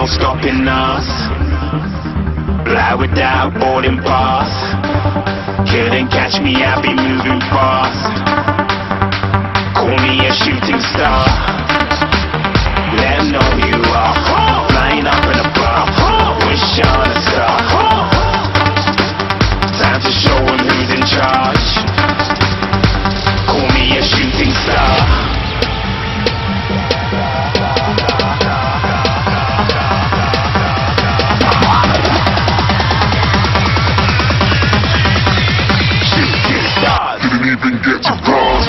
stopping us. Fly without boarding pass. Couldn't catch me, I'll be moving fast. Call me a shooting star. Let 'em know who you are. Flying up in a bar. Wish on a star. Time to show 'em who's in charge. Call me a shooting star. Didn't even get to cross.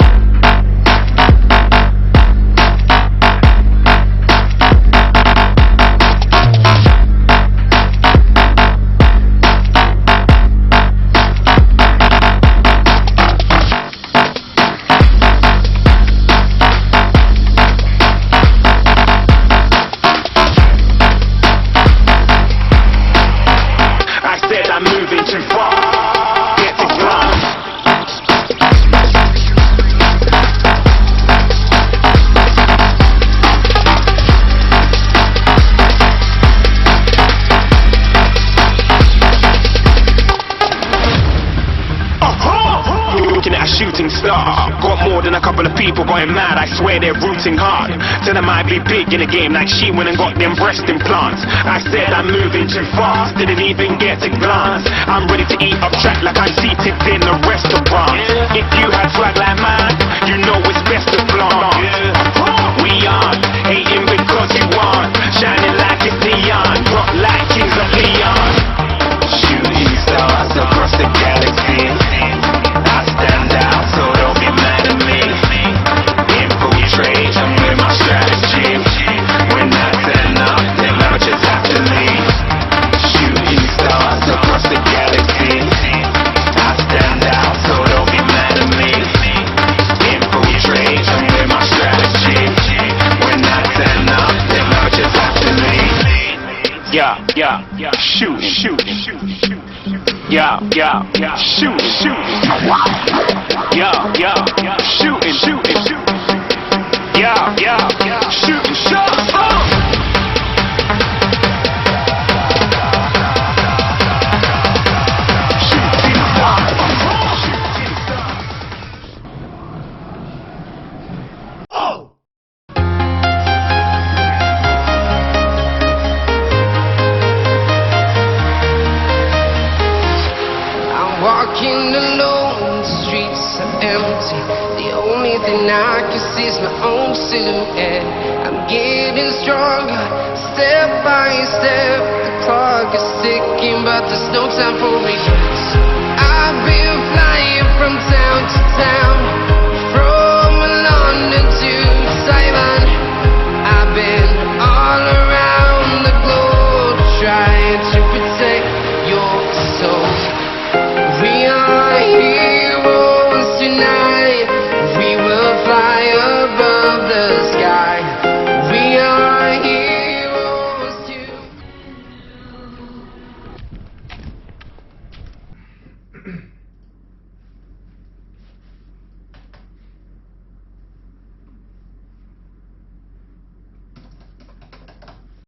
I said I'm moving too far. Get to glance. Looking at a shooting star. Got more than a couple of people going mad. I swear they're rooting hard. Tell them I be big in the game like she went and got them breast implants. I said I'm moving too fast. Didn't even get a glance. I'm ready to eat up track like I'm seated in a restaurant. If you had swag like mine, you know it's best to flaunt. We aren't hating because you aren't. Shining like it's neon. Rock like kings of Leon. Shooting stars across the galaxy. I stand out, so don't be mad at me. Infiltrate, I'm with my strategy. When I turn up, then I'll just have to leave. Shooting stars across the galaxy. I stand out, so don't be mad at me. Infiltrate, I'm with my strategy. When I turn up, then I'll just have to leave. Yeah, shoot, yeah, shoot, yeah, shooting, yeah, shooting shots. Walking alone, the streets are empty. The only thing I can see is my own silhouette. I'm getting stronger, step by step. The clock is ticking, but there's no time for regrets. I've been flying from town to town.